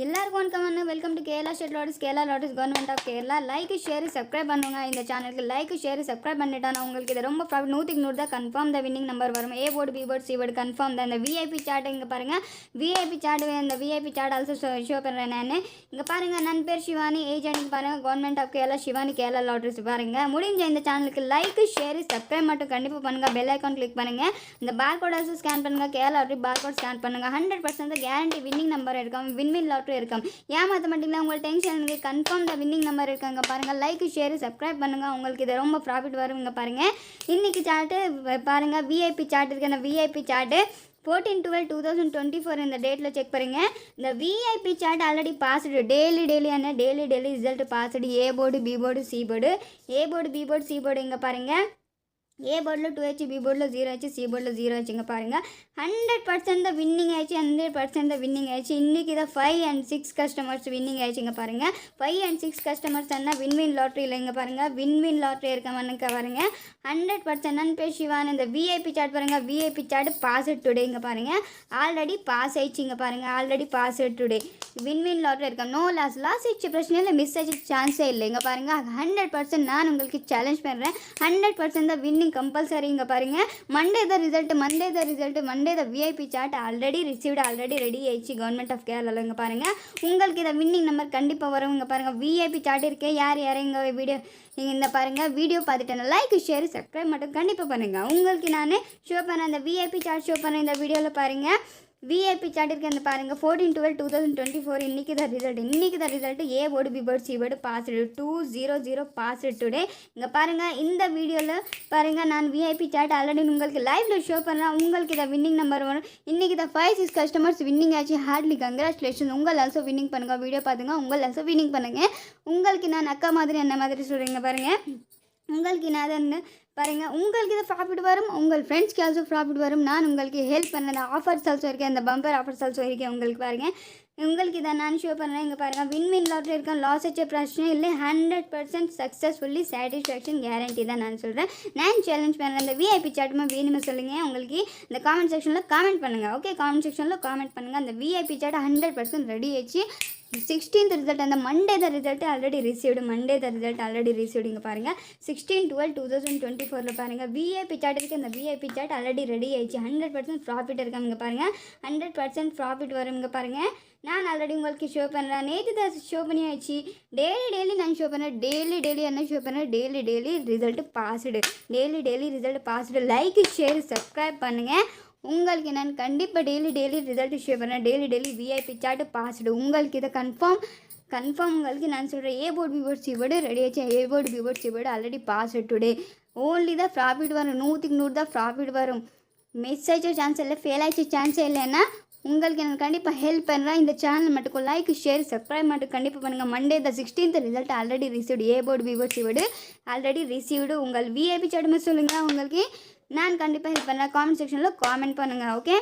எல்லாருக்கும் வணக்கம். Welcome to Kerala state lotteries. Kerala lotteries government of Kerala. Like share subscribe பண்ணுங்க. இந்த சேனலுக்கு லைக் ஷேர் சப்ஸ்கிரைப் பண்ணிட்டானா உங்களுக்கு இது ரொம்ப ப்ராஃபிட். 100 தான் கன்ஃபார்ம் த வின்னிங் நம்பர் வரும். A board B board C board confirm தான். இந்த விஐபி சார்ட் இங்கே பாருங்கள். விஐபி சார்ட் இந்த விஐபி சார்ட் ஆல்சோ ஷோ பண்ணுறேன் நான். இங்கே பாருங்கள், நன் பேர் சிவானி, ஏஜென்ட் பாருங்கள், government of Kerala, Shivani, Kerala lotteries பாருங்கள். முடிஞ்ச இந்த சேனலுக்கு லைக் ஷேர் சப்ஸ்கிரைப் மட்டும் கண்டிப்பாக பண்ணுங்கள். பெல் ஐக்கான் கிளிக் பண்ணுங்கள். இந்த பார் கோட் ஆல்சோ ஸ்கேன் பண்ணுங்கள். Kerala lottery bar code scan பண்ணுங்கள். 100% கேரண்டி வின்னிங் நம்பர் இருக்கும். வின்வின் லாட்டரி இருக்கும். ஏமாற்ற மாட்டிங்களா? உங்கள் டென்ஷனுக்கு கன்ஃபார்ம் த வின்னிங் நம்பர் இருக்காங்க பாருங்கள். லைக் ஷேர் சப்ஸ்கிரைப் பண்ணுங்கள். உங்களுக்கு இது ரொம்ப ப்ராஃபிட் வருங்க பாருங்கள். இன்றைக்கி சார்ட்டு பாருங்கள், விஐபி சார்ட் இருக்குது. அந்த விஐபி சார்ட்டு 14/12/2024 இந்த டேட்டில் செக் பண்ணுங்கள். இந்த VIP chart already passed. Daily result passed. A board B board C board. A board B board C board இங்கே பாருங்கள். ஏ போர்டில் 2H, பி போர்டில் 0H, சி போர்டில் 0H இங்கே பாருங்கள். 100% தான் வின்னிங் ஆயிடுச்சு. 100% தான் வின்னிங் ஆயிடுச்சு. இன்றைக்கி தான் 5 and 6 கஸ்டமர்ஸ் வின்னிங் ஆயிடுச்சு. இங்கே பாருங்கள், 5 and 6 கஸ்டமர்ஸ் என்ன வின்வின் லாட்ரியில் இங்கே பாருங்கள். வின்வின் லாட்ரி இருக்கவனுக்கு பாருங்கள். 100% நன் பேர் சிவான். இந்த விஐபி சார்ட் பாருங்கள். விஐபி சார்ட் பாஸ் டுடே இங்கே பாருங்கள். ஆல்ரெடி பாஸ் ஆயிடுச்சு. இங்கே பாருங்கள், already pass today. Win win lottery இருக்கா. நோ லாஸ் ஆயிடுச்சு, பிரச்சனை இல்லை. மிஸ் ஆயிடுச்சு, சான்ஸே இல்லை. இங்கே பாருங்கள், 100% நான் உங்களுக்கு சேலஞ்ச் பண்ணுறேன். 100% தான் வின்னிங் கம்பல்சரி. இங்கே பாருங்கள், Monday the VIP chart already received, already ready ஆயிடுச்சு கவர்மெண்ட் ஆஃப் கேரளாவில். இங்கே பாருங்கள், உங்களுக்கு இதை வின்னிங் நம்பர் கண்டிப்பாக வரும். இங்கே பாருங்கள், விஐபி சார்ட் இருக்கே. யார் இங்கே வீடியோ நீங்கள் இந்த பாருங்கள், வீடியோ பார்த்துட்டேன். லைக் ஷேர் சப்ஸ்கிரைப் மட்டும் கண்டிப்பாக பண்ணுங்கள். உங்களுக்கு நான் ஷோ பண்ண அந்த விஐபி சார்ட் ஷோ பண்ண இந்த வீடியோவில் பாருங்கள். விஐபி சார்ட் இருக்குது. அந்த பாருங்கள், 14/12/2024 இன்றைக்கி தான் result. A board B board C board passed 200 passed today. இங்கே பாருங்கள், இந்த வீடியோவில் பாருங்கள், நான் விஐபி சார்ட் ஆல்ரெடி உங்களுக்கு லைவில் ஷோ பண்ணுறேன். உங்களுக்கு இதை வின்னிங் நம்பர் வரும். இன்றைக்கி தான் 5-6 கஸ்டமர்ஸ் வின்னிங் ஆச்சு. Heartily congratulation. உங்கள் ஆல்சோ வின்னிங் பண்ணுங்கள். வீடியோ பார்த்துங்க, உங்கள் ஆல்சோ வின்னிங் பண்ணுங்கள். உங்களுக்கு நான் அக்கா மாதிரி என்ன மாதிரி சொல்கிறீங்க பாருங்கள். உங்களுக்கு நான் பாருங்கள், உங்களுக்கு இது ப்ராஃபிட் வரும். உங்கள் ஃப்ரெண்ட்ஸ்க்கு ஆல்சோ ப்ராஃபிட் வரும். நான் உங்களுக்கு ஹெல்ப் பண்ணேன். ஆஃபர்ஸ் ஆல்சோ இருக்கேன். அந்த பம்பர் ஆஃபர்ஸ் ஆல்சோ இருக்கேன். உங்களுக்கு பாருங்கள், உங்களுக்கு இதை நான் ஷோ பண்ணுறேன். இங்கே பாருங்கள், வின்வின் லாட்ரி இருக்கேன். லாஸ் ஆச்ச பிரச்சனை இல்லை. 100% சக்ஸஸ்ஃபுல்லி சாட்டிஸ்ஃபேக்ஷன் கேரண்டி தான் நான் சொல்கிறேன். நான் சேலஞ்ச் பண்ணுறேன். இந்த விஐபி சார்ட்டுமா வேணுமே சொல்லுங்கள். உங்களுக்கு இந்த காமெண்ட் செக்ஷனில் காமெண்ட் பண்ணுங்கள். ஓகே, காமெண்ட் செக்ஷனில் காமெண்ட் பண்ணுங்கள். அந்த விஐபி சார்ட் 100% ரெடி ஆயிடுச்சு. 16th ரிசல்ட், அந்த Monday the result already received. இங்கே பாருங்கள், 16/12/2024 பாருங்கள், விஐபி சார்ட் இருக்குது. அந்த விஐபி சார்ட் ஆல்ரெடி ரெடி ஆயிடுச்சு. 100% ப்ராஃபிட் இருக்காங்க. இங்கே பாருங்கள், 100% ப்ராஃபிட் வரும். இங்கே பாருங்கள், நான் ஆல்ரெடி உங்களுக்கு ஷோ பண்ணுறேன். நேற்று தான் ஷோ பண்ணி ஆயிடுச்சு. டெய்லி நான் ஷோ பண்ணுறேன். டெய்லி என்ன ஷோ பண்ணுறேன். Daily result passed. Daily result passed. Like share subscribe பண்ணுங்கள். உங்களுக்கு நான் கண்டிப்பாக டெய்லி ரிசல்ட் ஷேர் பண்ணேன். Daily VIP chart passed. உங்களுக்கு இதை கன்ஃபார்ம் உங்களுக்கு நான் சொல்கிறேன். A board B board C board ready ஆச்சு. A board B board C board already passed today. Only தான் ப்ராஃபிட் வரும். 100 தான் ப்ராஃபிட் வரும். மிஸ் ஆயிடுச்ச சான்ஸ் இல்லை, ஃபெயில் ஆயிடுச்ச சான்ஸே இல்லைன்னா உங்களுக்கு நான் கண்டிப்பாக ஹெல்ப் பண்ணுறேன். இந்த சேனல் மட்டும் லைக் ஷேர் சப்ஸ்கிரைப் மட்டும் கண்டிப்பாக பண்ணுங்கள். Monday the 16th result already received. A board B board C board already received. உங்கள் விஐபி சார்ட்டுமே சொல்லுங்கள். உங்களுக்கு நான் கண்டிப்பாக ஹெல்ப் பண்ணுறேன். காமெண்ட் செக்ஷனில் காமெண்ட் பண்ணுங்கள். ஓகே,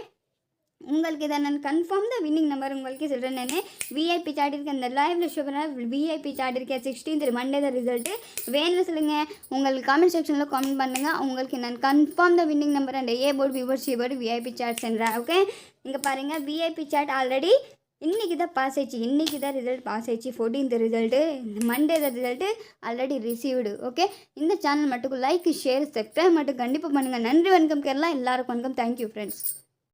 உங்களுக்கு இதை நான் கன்ஃபார்ம் தான் வின்னிங் நம்பர் உங்களுக்கு சொல்கிறேன். நான் விஐபி சார்ட் இருக்குது. அந்த லைவில் ஷோ பண்ண விஐபி சார்ட் இருக்கேன். 16th மண்டே தான் ரிசல்ட்டு வேணும்னு சொல்லுங்கள். உங்களுக்கு காமெண்ட் செக்ஷனில் காமெண்ட் பண்ணுங்கள். உங்களுக்கு நான் கன்ஃபார்ம் தான் வின்னிங் நம்பர் அந்த A board B board C board VIP chart சென்றேன். ஓகே, இங்கே பாருங்கள், விஐபி சார்ட் ஆல்ரெடி இன்றைக்கி தான் பாஸ் ஆயிடுச்சு. இன்றைக்கி தான் ரிசல்ட் பாஸ் ஆயிடுச்சு. 14th ரிசல்ட்டு, மண்டே தான் ரிசல்ட்டு ஆல்ரெடி ரிசீவ்டு. ஓகே, இந்த சேனல் மட்டும் லைக் ஷேர் சப்ஸ்கிரைப் மட்டும் கண்டிப்பாக பண்ணுங்கள். நன்றி, வணக்கம் கேரளா. எல்லாருக்கும் வணக்கம். Thank you friends.